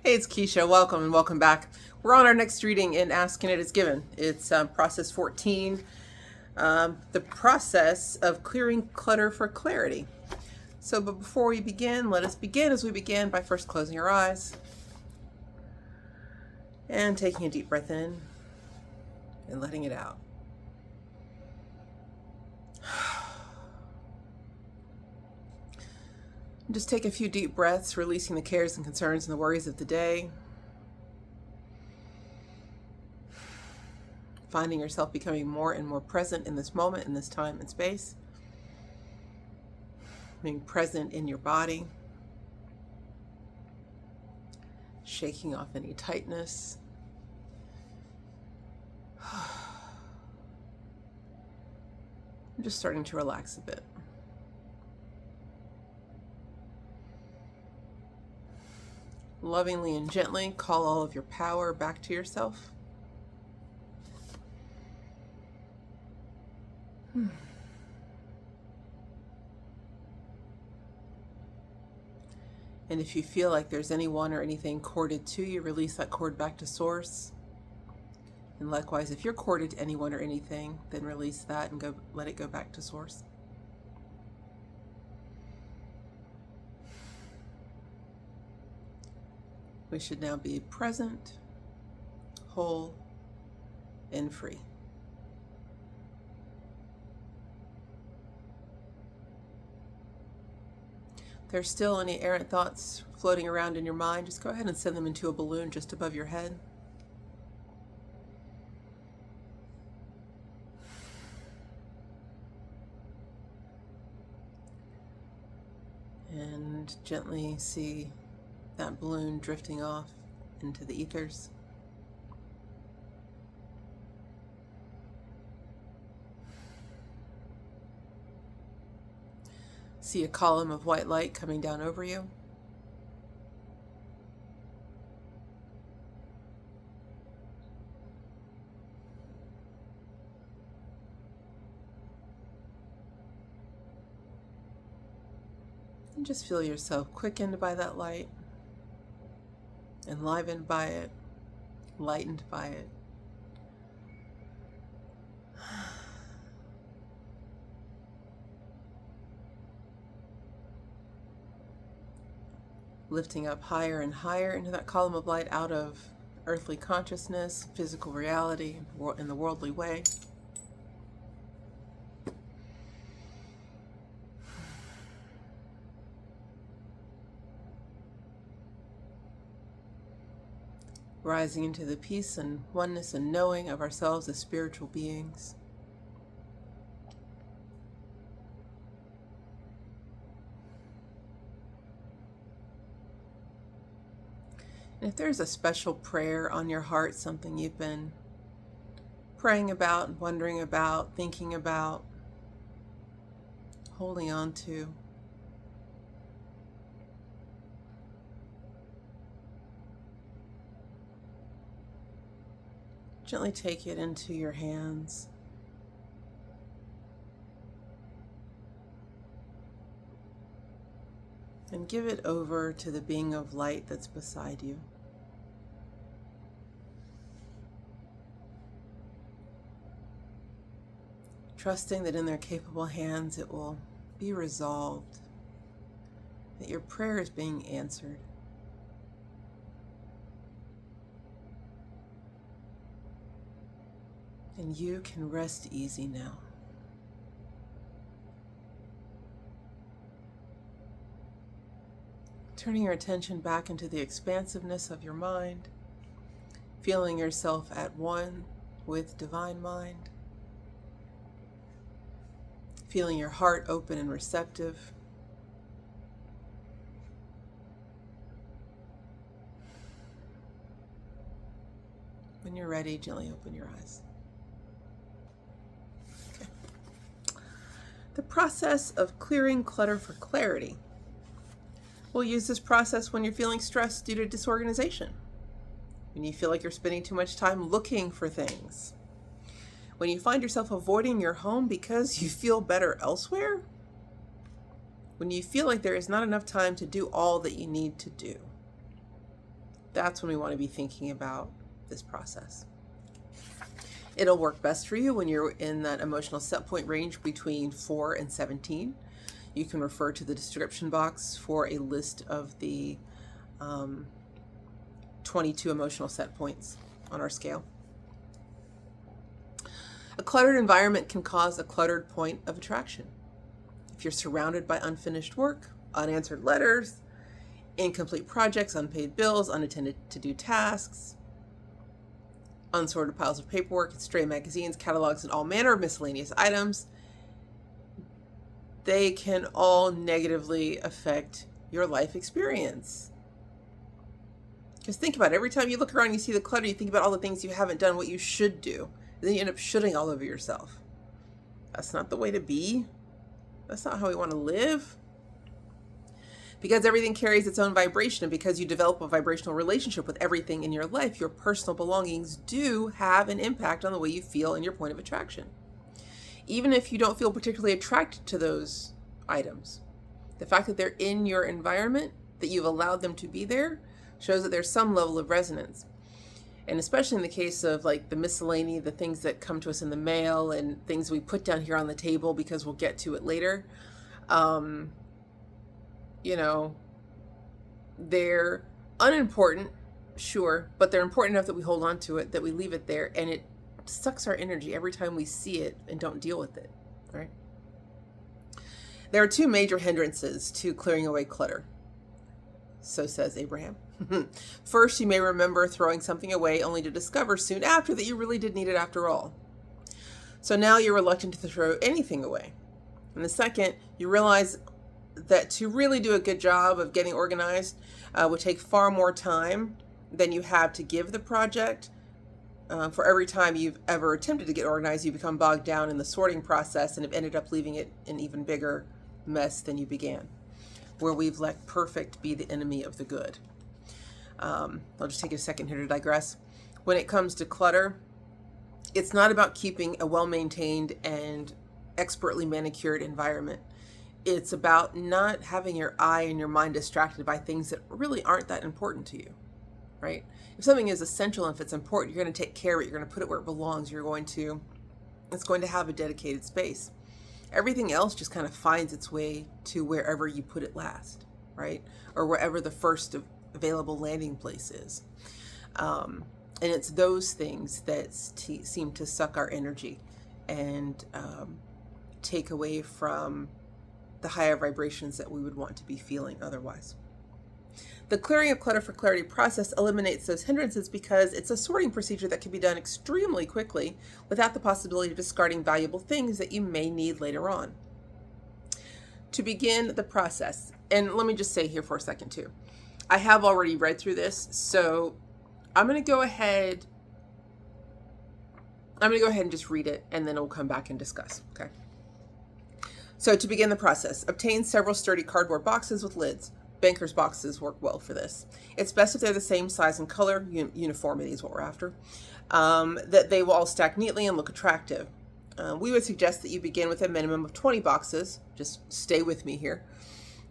Hey, it's Keisha. Welcome and welcome back. We're on our next reading in Ask and It Is Given. It's process 14, the process of clearing clutter for clarity. But before we begin, let us begin as we begin by first closing your eyes and taking a deep breath in and letting it out. Just take a few deep breaths, releasing the cares and concerns and the worries of the day. Finding yourself becoming more and more present in this moment, in this time and space. Being present in your body. Shaking off any tightness. I'm just starting to relax a bit. Lovingly and gently call all of your power back to yourself. And if you feel like there's anyone or anything corded to you, release that cord back to source. And likewise, if you're corded to anyone or anything, then release that and let it go back to source. We should now be present, whole, and free. If there's still any errant thoughts floating around in your mind, just go ahead and send them into a balloon just above your head. And gently see that balloon drifting off into the ethers. See a column of white light coming down over you. And just feel yourself quickened by that light, enlivened by it, lightened by it. Lifting up higher and higher into that column of light out of earthly consciousness, physical reality, in the worldly way. Rising into the peace and oneness and knowing of ourselves as spiritual beings. And if there's a special prayer on your heart, something you've been praying about, wondering about, thinking about, holding on to, gently take it into your hands. And give it over to the being of light that's beside you. Trusting that in their capable hands it will be resolved, that your prayer is being answered. And you can rest easy now. Turning your attention back into the expansiveness of your mind, feeling yourself at one with Divine Mind, feeling your heart open and receptive. When you're ready, gently open your eyes. Okay. The process of clearing clutter for clarity. We'll use this process when you're feeling stressed due to disorganization, when you feel like you're spending too much time looking for things, when you find yourself avoiding your home because you feel better elsewhere, when you feel like there is not enough time to do all that you need to do. That's when we want to be thinking about this process. It'll work best for you when you're in that emotional set point range between 4 and 17. You can refer to the description box for a list of the 22 emotional set points on our scale. A cluttered environment can cause a cluttered point of attraction. If you're surrounded by unfinished work, unanswered letters, incomplete projects, unpaid bills, unattended to-do tasks, unsorted piles of paperwork, stray magazines, catalogs, and all manner of miscellaneous items, they can all negatively affect your life experience. Just think about it. Every time you look around and you see the clutter, you think about all the things you haven't done, what you should do. And then you end up shooting all over yourself. That's not the way to be. That's not how we want to live. Because everything carries its own vibration, and because you develop a vibrational relationship with everything in your life, your personal belongings do have an impact on the way you feel and your point of attraction. Even if you don't feel particularly attracted to those items, the fact that they're in your environment, that you've allowed them to be there, shows that there's some level of resonance. And especially in the case of like the miscellany, the things that come to us in the mail and things we put down here on the table because we'll get to it later, they're unimportant, sure, but they're important enough that we hold on to it, that we leave it there, and it sucks our energy every time we see it and don't deal with it, right? There are two major hindrances to clearing away clutter. So says Abraham. First, you may remember throwing something away only to discover soon after that you really did need it after all. So now you're reluctant to throw anything away. And the second, you realize that to really do a good job of getting organized would take far more time than you have to give the project. For every time you've ever attempted to get organized, you become bogged down in the sorting process and have ended up leaving it an even bigger mess than you began, where we've let perfect be the enemy of the good. I'll just take a second here to digress. When it comes to clutter, it's not about keeping a well-maintained and expertly manicured environment. It's about not having your eye and your mind distracted by things that really aren't that important to you, right? If something is essential and if it's important, you're going to take care of it. You're going to put it where it belongs. It's going to have a dedicated space. Everything else just kind of finds its way to wherever you put it last, right? Or wherever the first available landing place is. And it's those things that seem to suck our energy and take away from the higher vibrations that we would want to be feeling otherwise. The clearing of clutter for clarity process eliminates those hindrances because it's a sorting procedure that can be done extremely quickly without the possibility of discarding valuable things that you may need later on. To begin the process, and let me just say here for a second too, I have already read through this, so I'm going to go ahead and just read it, and then we'll come back and discuss, okay? So to begin the process, obtain several sturdy cardboard boxes with lids. Banker's boxes work well for this. It's best if they're the same size and color, uniformity is what we're after, that they will all stack neatly and look attractive. We would suggest that you begin with a minimum of 20 boxes. Just stay with me here.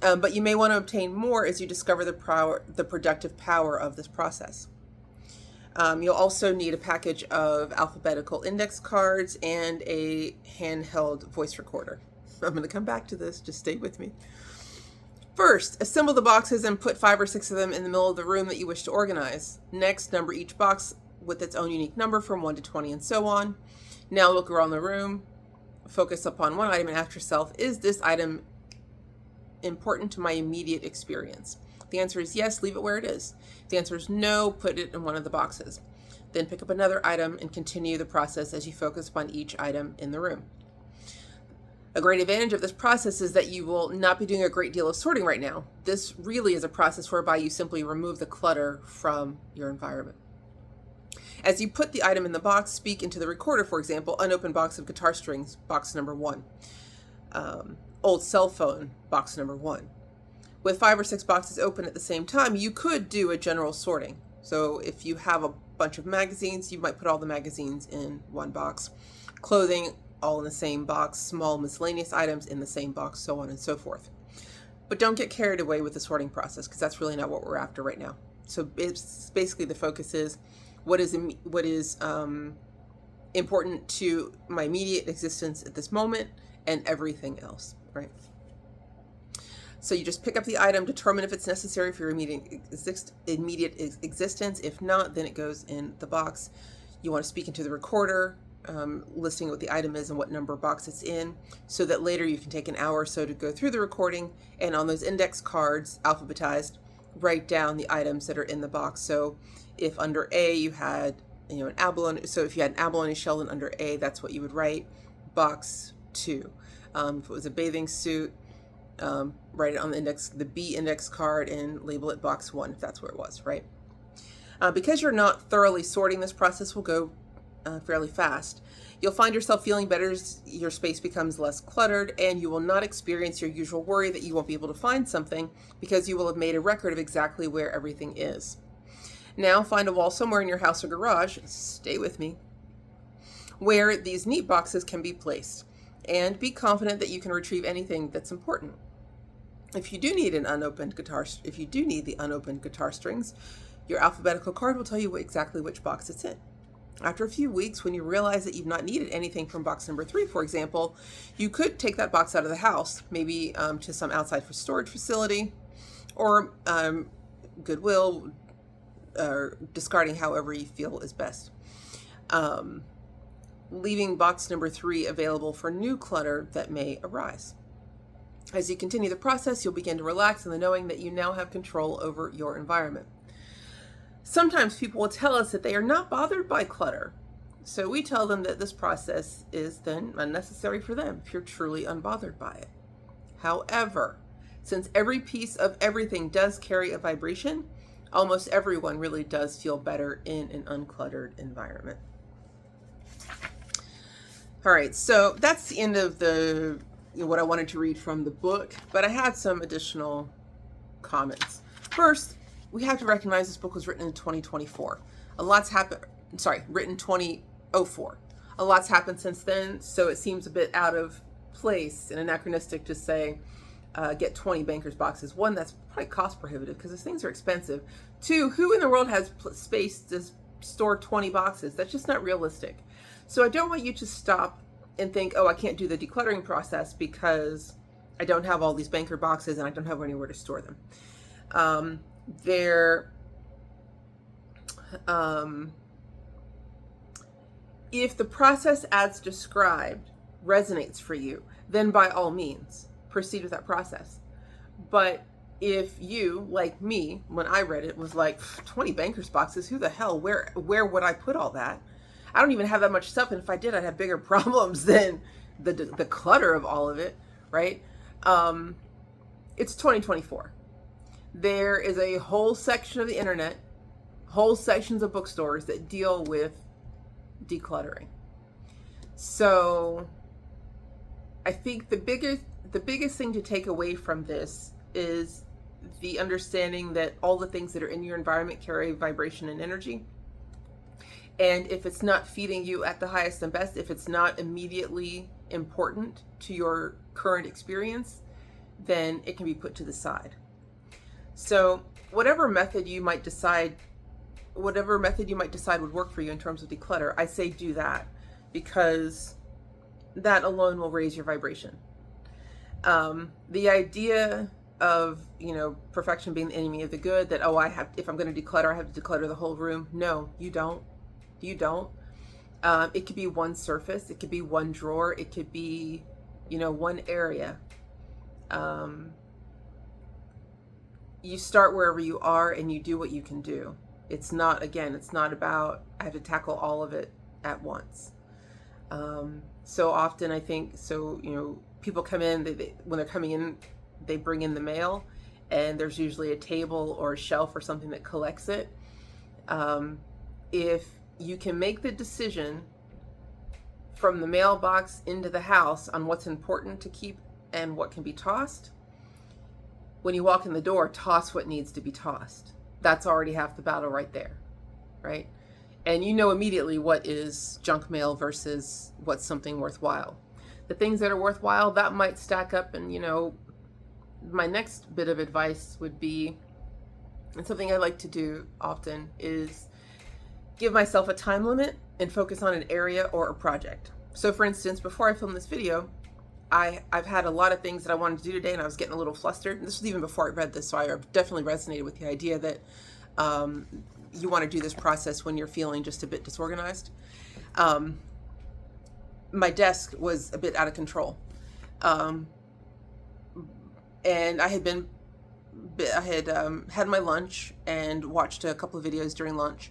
But you may want to obtain more as you discover the productive power of this process. You'll also need a package of alphabetical index cards and a handheld voice recorder. I'm going to come back to this. Just stay with me. First, assemble the boxes and put 5 or 6 of them in the middle of the room that you wish to organize. Next, number each box with its own unique number from 1 to 20 and so on. Now look around the room, focus upon one item and ask yourself, is this item important to my immediate experience? If the answer is yes, leave it where it is. If the answer is no, put it in one of the boxes. Then pick up another item and continue the process as you focus upon each item in the room. A great advantage of this process is that you will not be doing a great deal of sorting right now. This really is a process whereby you simply remove the clutter from your environment. As you put the item in the box, speak into the recorder, for example, unopened box of guitar strings, box number 1. Old cell phone, box number 1. With 5 or 6 boxes open at the same time, you could do a general sorting. So if you have a bunch of magazines, you might put all the magazines in one box. Clothing, all in the same box. Small miscellaneous items in the same box, so on and so forth. But don't get carried away with the sorting process because that's really not what we're after right now. So it's basically the focus is what is important to my immediate existence at this moment and everything else, right? So you just pick up the item, determine if it's necessary for your immediate existence. If not, then it goes in the box. You want to speak into the recorder, listing what the item is and what number box it's in, so that later you can take an hour or so to go through the recording, and on those index cards, alphabetized, write down the items that are in the box. So if under A you had an abalone, so if you had an abalone shell, then under A, that's what you would write, box 2. If it was a bathing suit, write it on the B index card and label it box 1 if that's where it was, right? Because you're not thoroughly sorting, this process will go fairly fast. You'll find yourself feeling better as your space becomes less cluttered, and you will not experience your usual worry that you won't be able to find something, because you will have made a record of exactly where everything is. Now find a wall somewhere in your house or garage, stay with me, where these neat boxes can be placed, and be confident that you can retrieve anything that's important. If you do need the unopened guitar strings, your alphabetical card will tell you exactly which box it's in. After a few weeks, when you realize that you've not needed anything from box number 3, for example, you could take that box out of the house, maybe to some outside storage facility, or Goodwill, or discarding however you feel is best. Leaving box number 3 available for new clutter that may arise. As you continue the process, you'll begin to relax in the knowing that you now have control over your environment. Sometimes people will tell us that they are not bothered by clutter. So we tell them that this process is then unnecessary for them if you're truly unbothered by it. However, since every piece of everything does carry a vibration, almost everyone really does feel better in an uncluttered environment. All right, so that's the end of what I wanted to read from the book, but I had some additional comments. First, we have to recognize this book was written in 2024. Written 2004. A lot's happened since then, so it seems a bit out of place and anachronistic to say, get 20 banker's boxes. One, that's probably cost prohibitive because those things are expensive. Two, who in the world has space to store 20 boxes? That's just not realistic. So I don't want you to stop and think, oh, I can't do the decluttering process because I don't have all these banker boxes and I don't have anywhere to store them. If the process as described resonates for you, then by all means, proceed with that process. But if you, like me, when I read it, was like, 20 banker's boxes, who the hell, where would I put all that? I don't even have that much stuff, and if I did, I'd have bigger problems than the clutter of all of it, right? It's 2024. There is a whole section of the internet, whole sections of bookstores that deal with decluttering. So I think the biggest thing to take away from this is the understanding that all the things that are in your environment carry vibration and energy. And if it's not feeding you at the highest and best, if it's not immediately important to your current experience, then it can be put to the side. So whatever method you might decide would work for you in terms of declutter, I say do that, because that alone will raise your vibration. The idea of, perfection being the enemy of the good, that, if I'm going to declutter, I have to declutter the whole room. No, you don't. You don't. It could be one surface. It could be one drawer. It could be, one area. You start wherever you are and you do what you can do. It's not about, I have to tackle all of it at once. So often I think, people come in, when they're coming in, they bring in the mail, and there's usually a table or a shelf or something that collects it. If you can make the decision from the mailbox into the house on what's important to keep and what can be tossed, when you walk in the door, toss what needs to be tossed. That's already half the battle right there, right? And you know immediately what is junk mail versus what's something worthwhile. The things that are worthwhile, that might stack up, and my next bit of advice would be, And something I like to do often is give myself a time limit and focus on an area or a project. So for instance, before I filmed this video, I've had a lot of things that I wanted to do today, and I was getting a little flustered. This was even before I read this, so I definitely resonated with the idea that you want to do this process when you're feeling just a bit disorganized. My desk was a bit out of control, and I had had my lunch and watched a couple of videos during lunch,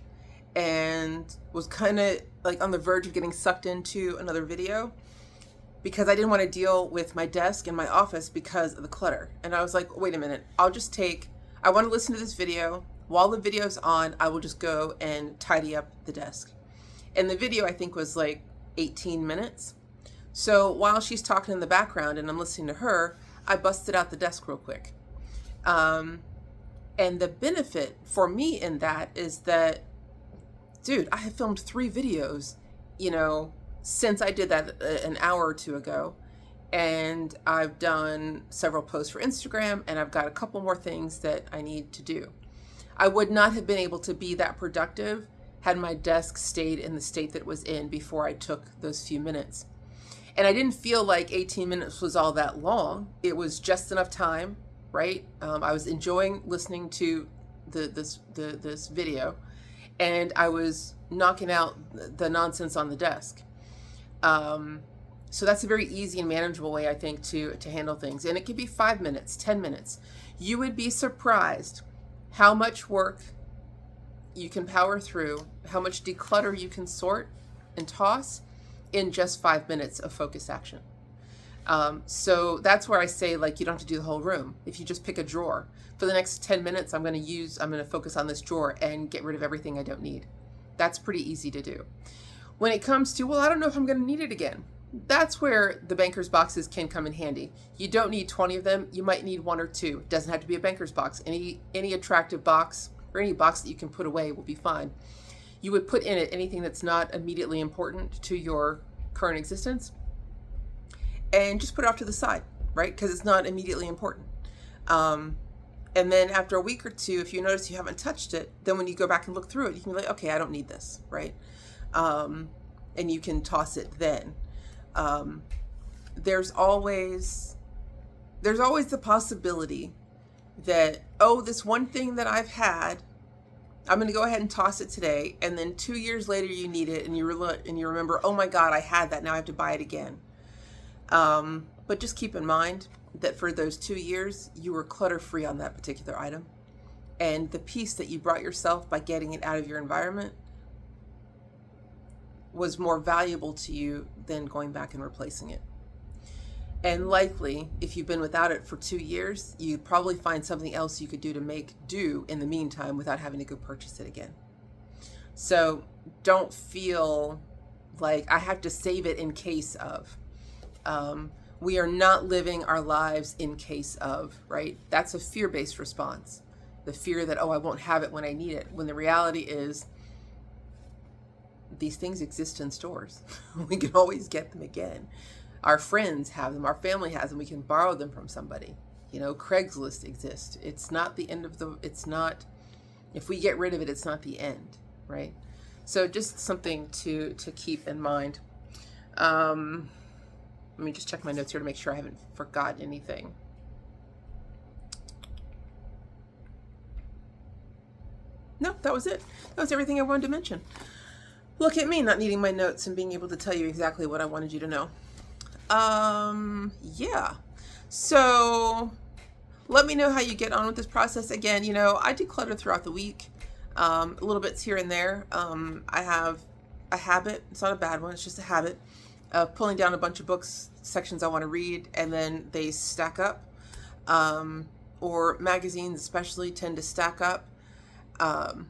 and was kind of like on the verge of getting sucked into another video because I didn't want to deal with my desk in my office because of the clutter. And I was like, wait a minute, I want to listen to this video. While the video's on, I will just go and tidy up the desk. And the video, I think, was like 18 minutes. So while she's talking in the background and I'm listening to her, I busted out the desk real quick. And the benefit for me in that is that, dude, I have filmed 3 videos, since I did that an hour or 2 ago. And I've done several posts for Instagram, and I've got a couple more things that I need to do. I would not have been able to be that productive had my desk stayed in the state that it was in before I took those few minutes. And I didn't feel like 18 minutes was all that long. It was just enough time, right? I was enjoying listening to this video, and I was knocking out the nonsense on the desk. So that's a very easy and manageable way, I think, to handle things. And it could be 5 minutes, 10 minutes. You would be surprised how much work you can power through, how much declutter you can sort and toss in just 5 minutes of focused action. So that's where I say, like, you don't have to do the whole room. If you just pick a drawer, for the next 10 minutes, I'm going to focus on this drawer and get rid of everything I don't need. That's pretty easy to do. When it comes to, well, I don't know if I'm going to need it again, that's where the banker's boxes can come in handy. You don't need 20 of them. You might need 1 or 2. It doesn't have to be a banker's box. Any attractive box or any box that you can put away will be fine. You would put in it anything that's not immediately important to your current existence, and just put it off to the side, right? Because it's not immediately important. And then after a week or 2, if you notice you haven't touched it, then when you go back and look through it, you can be like, okay, I don't need this, right? And you can toss it then. There's always the possibility that, oh, this one thing that I've had, I'm going to go ahead and toss it today, and then 2 years later you need it, and you remember, oh my God, I had that, now I have to buy it again. But just keep in mind that for those 2 years, you were clutter-free on that particular item, and the peace that you brought yourself by getting it out of your environment was more valuable to you than going back and replacing it. And likely, if you've been without it for 2 years, you'd probably find something else you could do to make do in the meantime without having to go purchase it again. So don't feel like I have to save it in case of. We are not living our lives in case of, right? That's a fear-based response. The fear that, oh, I won't have it when I need it. When the reality is, these things exist in stores. We can always get them again. Our friends have them. Our family has them. We can borrow them from somebody. Craigslist exists. It's not the end of if we get rid of it, it's not the end, right? So just something to keep in mind. Let me just check my notes here to make sure I haven't forgotten anything. No, that was it. That was everything I wanted to mention. Look at me, not needing my notes and being able to tell you exactly what I wanted you to know. Yeah. So let me know how you get on with this process. Again, I declutter throughout the week, a little bits here and there. I have a habit. It's not a bad one. It's just a habit of pulling down a bunch of books, sections I want to read, and then they stack up. Or magazines especially tend to stack up.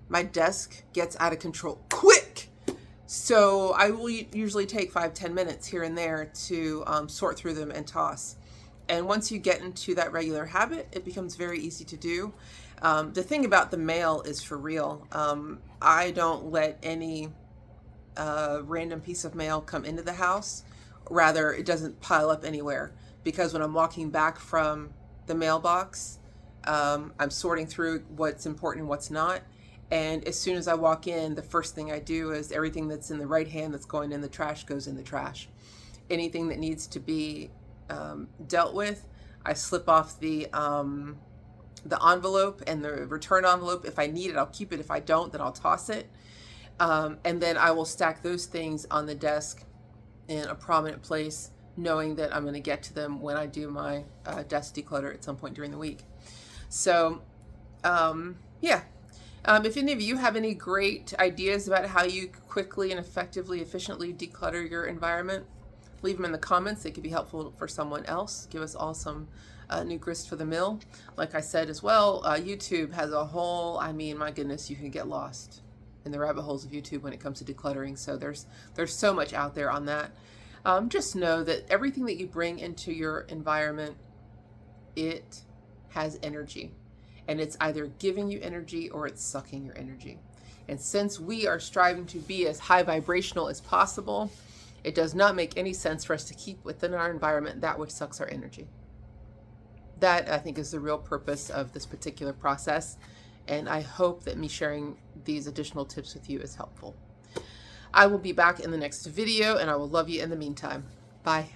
My desk gets out of control quick. So I will usually take 5-10 minutes here and there to sort through them and toss. And once you get into that regular habit, it becomes very easy to do. The thing about the mail is for real. I don't let any random piece of mail come into the house. Rather, it doesn't pile up anywhere, because when I'm walking back from the mailbox, I'm sorting through what's important and what's not. And as soon as I walk in, the first thing I do is everything that's in the right hand that's going in the trash goes in the trash. Anything that needs to be dealt with, I slip off the envelope and the return envelope. If I need it, I'll keep it. If I don't, then I'll toss it. And then I will stack those things on the desk in a prominent place, knowing that I'm going to get to them when I do my desk declutter at some point during the week. So, yeah. If any of you have any great ideas about how you quickly and effectively, efficiently declutter your environment, leave them in the comments. They could be helpful for someone else. Give us all some new grist for the mill. Like I said as well, YouTube has a whole, I mean, my goodness, you can get lost in the rabbit holes of YouTube when it comes to decluttering. So there's so much out there on that. Just know that everything that you bring into your environment, it has energy. And it's either giving you energy or it's sucking your energy. And since we are striving to be as high vibrational as possible, it does not make any sense for us to keep within our environment that which sucks our energy. That, I think, is the real purpose of this particular process. And I hope that me sharing these additional tips with you is helpful. I will be back in the next video, and I will love you in the meantime. Bye.